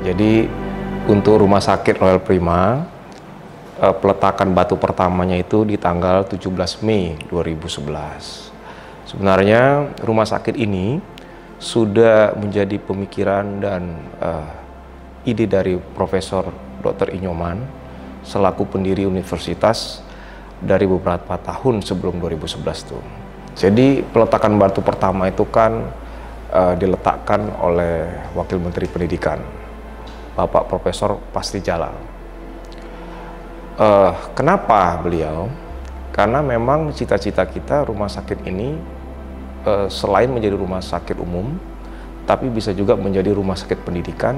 Jadi untuk Rumah Sakit Royal Prima, peletakan batu pertamanya itu di tanggal 17 Mei 2011. Sebenarnya rumah sakit ini sudah menjadi pemikiran dan ide dari Profesor Dr. Inyoman selaku pendiri universitas dari beberapa tahun sebelum 2011 tuh. Jadi peletakan batu pertama itu kan diletakkan oleh Wakil Menteri Pendidikan, Bapak Profesor Pasti Jalal. Kenapa beliau? Karena memang cita-cita kita rumah sakit ini selain menjadi rumah sakit umum, tapi bisa juga menjadi rumah sakit pendidikan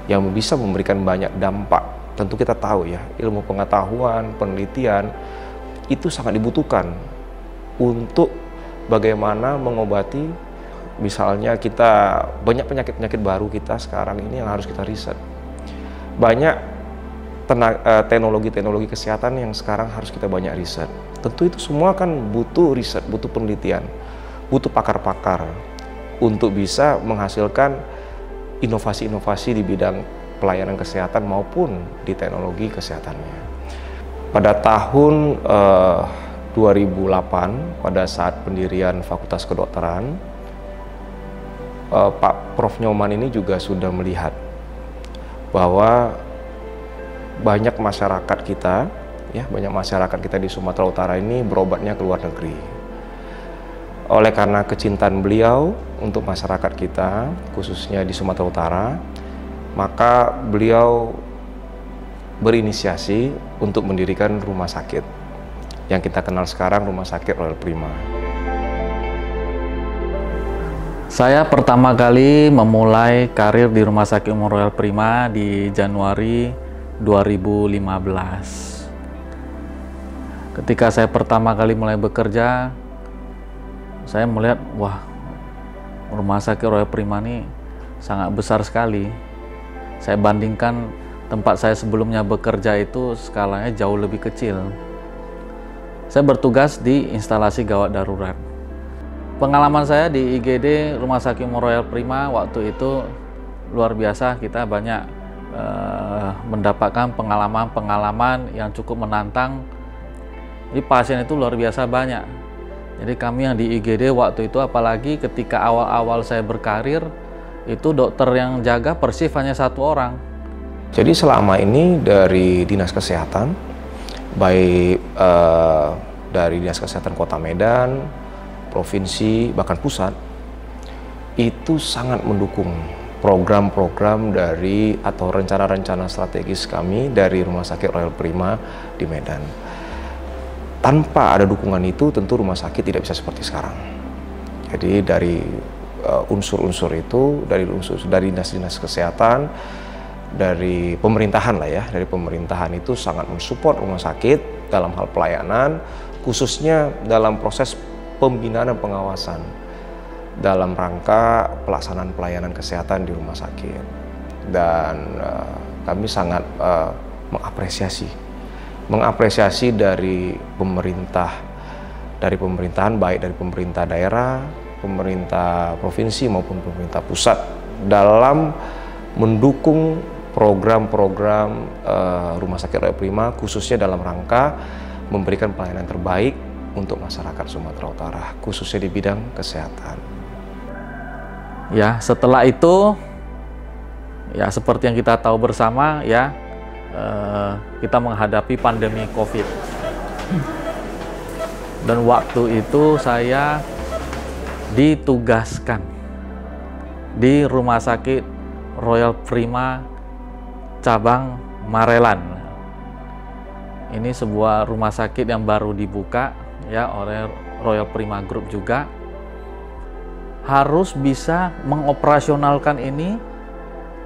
yang bisa memberikan banyak dampak. Tentu kita tahu ya, ilmu pengetahuan, penelitian itu sangat dibutuhkan untuk bagaimana mengobati. Misalnya kita banyak penyakit-penyakit baru kita sekarang ini yang harus kita riset. Banyak teknologi-teknologi kesehatan yang sekarang harus kita banyak riset. Tentu itu semua kan butuh riset, butuh penelitian, butuh pakar-pakar untuk bisa menghasilkan inovasi-inovasi di bidang pelayanan kesehatan maupun di teknologi kesehatannya. Pada tahun 2008, pada saat pendirian Fakultas Kedokteran, Pak Prof. Nyoman ini juga sudah melihat bahwa banyak masyarakat kita di Sumatera Utara ini berobatnya ke luar negeri. Oleh karena kecintaan beliau untuk masyarakat kita, khususnya di Sumatera Utara, maka beliau berinisiasi untuk mendirikan rumah sakit yang kita kenal sekarang Rumah Sakit Royal Prima. Saya pertama kali memulai karir di Rumah Sakit Umum Royal Prima di Januari 2015. Ketika saya pertama kali mulai bekerja, saya melihat, wah, Rumah Sakit Royal Prima ini sangat besar sekali. Saya bandingkan tempat saya sebelumnya bekerja itu skalanya jauh lebih kecil. Saya bertugas di instalasi gawat darurat. Pengalaman saya di IGD Rumah Sakit Umum Royal Prima waktu itu luar biasa. Kita banyak mendapatkan pengalaman-pengalaman yang cukup menantang. Jadi pasien itu luar biasa banyak. Jadi kami yang di IGD waktu itu, apalagi ketika awal-awal saya berkarir, itu dokter yang jaga per shift hanya 1 orang. Jadi selama ini dari Dinas Kesehatan, baik dari Dinas Kesehatan Kota Medan, provinsi, bahkan pusat, itu sangat mendukung program-program dari atau rencana-rencana strategis kami dari Rumah Sakit Royal Prima di Medan. Tanpa ada dukungan itu, tentu rumah sakit tidak bisa seperti sekarang. Jadi dari unsur-unsur itu, dari dinas-dinas kesehatan, dari pemerintahan lah ya, dari pemerintahan itu sangat mensupport rumah sakit dalam hal pelayanan, khususnya dalam proses pembinaan dan pengawasan dalam rangka pelaksanaan pelayanan kesehatan di rumah sakit. Dan kami sangat mengapresiasi dari pemerintahan, baik dari pemerintah daerah, pemerintah provinsi maupun pemerintah pusat dalam mendukung program-program Rumah Sakit Royal Prima, khususnya dalam rangka memberikan pelayanan terbaik untuk masyarakat Sumatera Utara, khususnya di bidang kesehatan. Ya, setelah itu, ya seperti yang kita tahu bersama, ya kita menghadapi pandemi COVID. Dan waktu itu saya ditugaskan di Rumah Sakit Royal Prima cabang Marelan. Ini sebuah rumah sakit yang baru dibuka ya oleh Royal Prima Group juga. Harus bisa mengoperasionalkan ini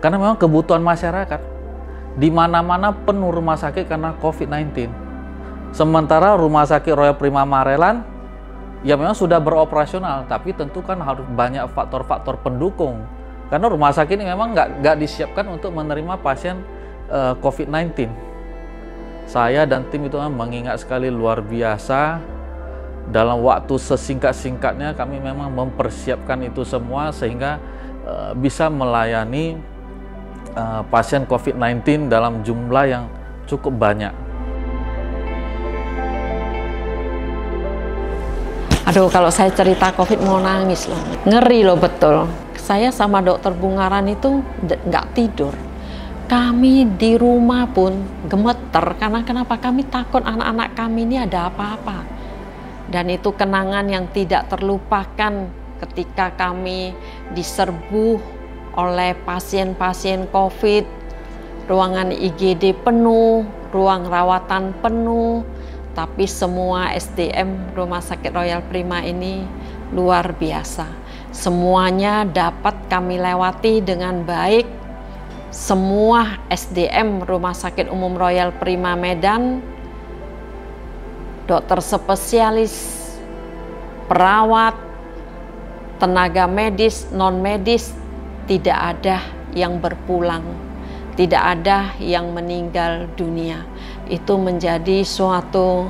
karena memang kebutuhan masyarakat. Di mana-mana penuh rumah sakit karena COVID-19. Sementara Rumah Sakit Royal Prima Marelan ya memang sudah beroperasional, tapi tentu kan harus banyak faktor-faktor pendukung. Karena rumah sakit ini memang nggak disiapkan untuk menerima pasien COVID-19. Saya dan tim itu mengingat sekali luar biasa. Dalam waktu sesingkat-singkatnya kami memang mempersiapkan itu semua sehingga bisa melayani pasien COVID-19 dalam jumlah yang cukup banyak. Aduh, kalau saya cerita COVID mau nangis loh. Ngeri loh betul. Saya sama dokter Bungaran itu nggak tidur. Kami di rumah pun gemeter karena kenapa? Kami takut anak-anak kami ini ada apa-apa. Dan itu kenangan yang tidak terlupakan ketika kami diserbu oleh pasien-pasien COVID, ruangan IGD penuh, ruang rawatan penuh, tapi semua SDM Rumah Sakit Royal Prima ini luar biasa. Semuanya dapat kami lewati dengan baik. Semua SDM Rumah Sakit Umum Royal Prima Medan, dokter spesialis, perawat, tenaga medis, non-medis, tidak ada yang berpulang, tidak ada yang meninggal dunia. Itu menjadi suatu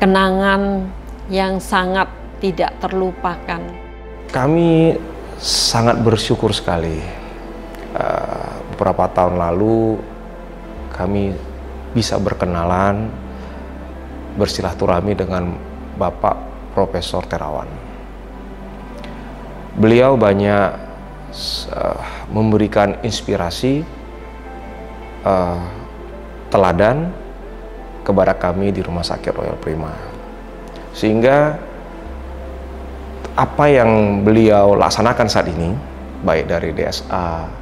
kenangan yang sangat tidak terlupakan. Kami sangat bersyukur sekali. Beberapa tahun lalu kami bisa berkenalan, bersilaturahmi dengan Bapak Profesor Terawan. Beliau banyak memberikan inspirasi, teladan kepada kami di Rumah Sakit Royal Prima. Sehingga apa yang beliau laksanakan saat ini, baik dari DSA,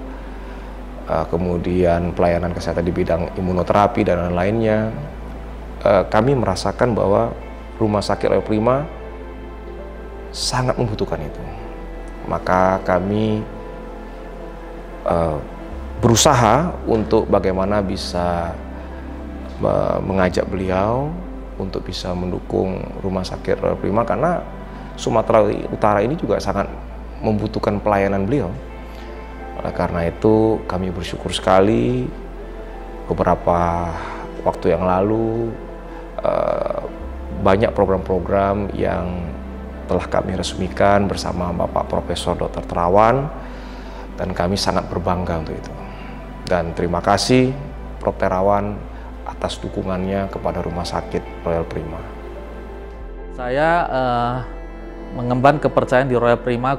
kemudian pelayanan kesehatan di bidang imunoterapi dan lain-lainnya, kami merasakan bahwa Rumah Sakit Royal Prima sangat membutuhkan itu. Maka kami berusaha untuk bagaimana bisa mengajak beliau untuk bisa mendukung Rumah Sakit Royal Prima, karena Sumatera Utara ini juga sangat membutuhkan pelayanan beliau. Oleh karena itu kami bersyukur sekali beberapa waktu yang lalu banyak program-program yang telah kami resmikan bersama Bapak Profesor Dr. Terawan, dan kami sangat berbangga untuk itu. Dan terima kasih Prof. Terawan atas dukungannya kepada Rumah Sakit Royal Prima. Saya mengemban kepercayaan di Royal Prima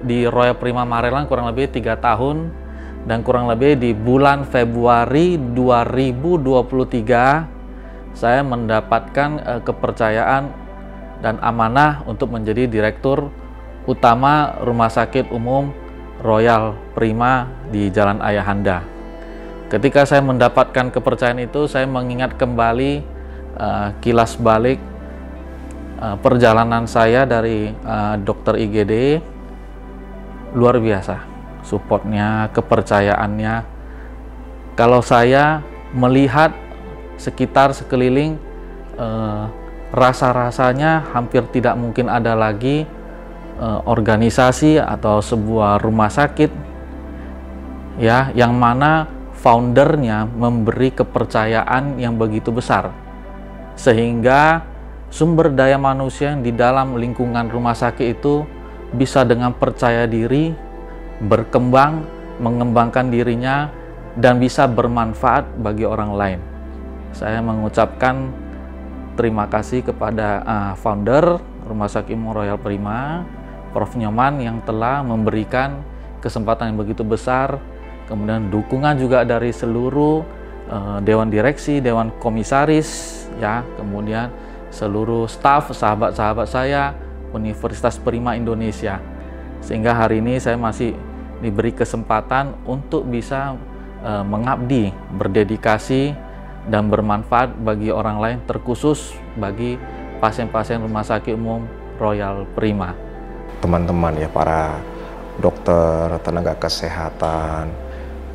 di Royal Prima Marelan kurang lebih 3 tahun, dan kurang lebih di bulan Februari 2023 saya mendapatkan kepercayaan dan amanah untuk menjadi Direktur Utama Rumah Sakit Umum Royal Prima di Jalan Ayahanda. Ketika saya mendapatkan kepercayaan itu, saya mengingat kembali kilas balik perjalanan saya dari dokter IGD. Luar biasa supportnya, kepercayaannya. Kalau saya melihat sekitar sekeliling, rasa-rasanya hampir tidak mungkin ada lagi organisasi atau sebuah rumah sakit ya yang mana foundernya memberi kepercayaan yang begitu besar, sehingga sumber daya manusia yang di dalam lingkungan rumah sakit itu bisa dengan percaya diri berkembang, mengembangkan dirinya, dan bisa bermanfaat bagi orang lain. Saya mengucapkan terima kasih kepada founder Rumah Sakit Umum Royal Prima, Prof. Nyoman, yang telah memberikan kesempatan yang begitu besar, kemudian dukungan juga dari seluruh Dewan Direksi, Dewan Komisaris, ya, kemudian seluruh staf, sahabat-sahabat saya, Universitas Prima Indonesia, sehingga hari ini saya masih diberi kesempatan untuk bisa mengabdi, berdedikasi, dan bermanfaat bagi orang lain, terkhusus bagi pasien-pasien Rumah Sakit Umum Royal Prima. Teman-teman ya, para dokter, tenaga kesehatan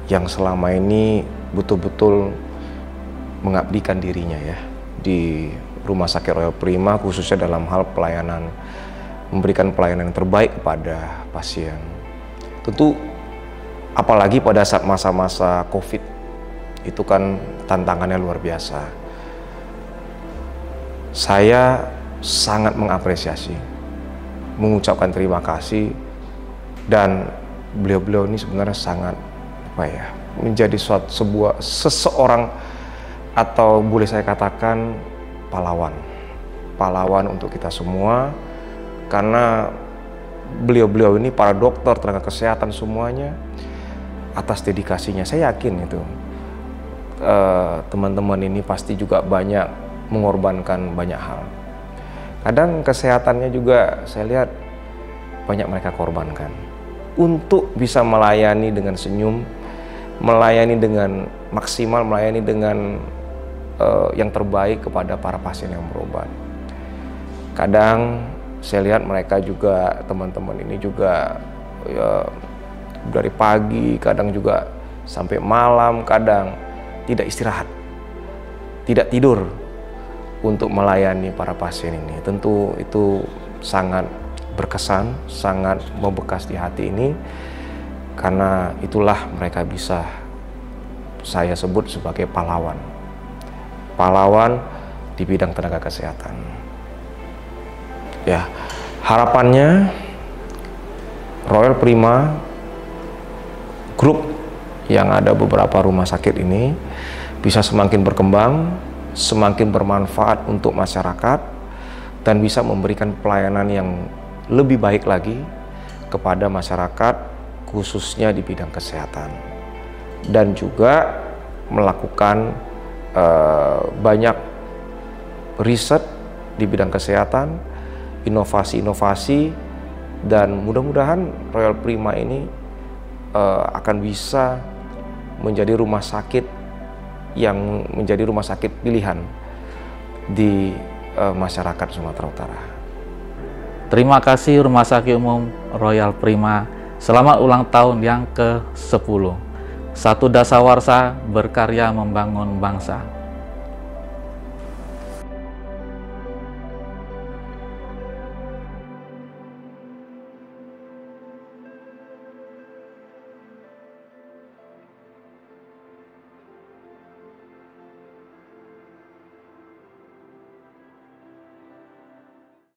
yang selama ini betul-betul mengabdikan dirinya ya di Rumah Sakit Royal Prima, khususnya dalam hal pelayanan, memberikan pelayanan yang terbaik kepada pasien. Tentu apalagi pada saat masa-masa COVID, itu kan tantangannya luar biasa. Saya sangat mengapresiasi, mengucapkan terima kasih, dan beliau-beliau ini sebenarnya sangat apa ya, menjadi seseorang, atau boleh saya katakan pahlawan untuk kita semua, karena beliau-beliau ini, para dokter, tenaga kesehatan semuanya, atas dedikasinya saya yakin itu teman-teman ini pasti juga banyak mengorbankan banyak hal. Kadang kesehatannya juga saya lihat banyak mereka korbankan untuk bisa melayani dengan senyum, melayani dengan maksimal, melayani dengan yang terbaik kepada para pasien yang berobat. Kadang saya lihat mereka juga, teman-teman ini juga ya, dari pagi, kadang juga sampai malam, kadang tidak istirahat, tidak tidur untuk melayani para pasien ini. Tentu itu sangat berkesan, sangat membekas di hati ini, karena itulah mereka bisa saya sebut sebagai pahlawan di bidang tenaga kesehatan. Ya, harapannya Royal Prima Group yang ada beberapa rumah sakit ini bisa semakin berkembang, semakin bermanfaat untuk masyarakat, dan bisa memberikan pelayanan yang lebih baik lagi kepada masyarakat, khususnya di bidang kesehatan, dan juga melakukan banyak riset di bidang kesehatan, inovasi-inovasi, dan mudah-mudahan Royal Prima ini akan bisa menjadi rumah sakit yang menjadi rumah sakit pilihan di masyarakat Sumatera Utara. Terima kasih Rumah Sakit Umum Royal Prima. Selamat ulang tahun yang ke-10. Satu dasawarsa berkarya membangun bangsa.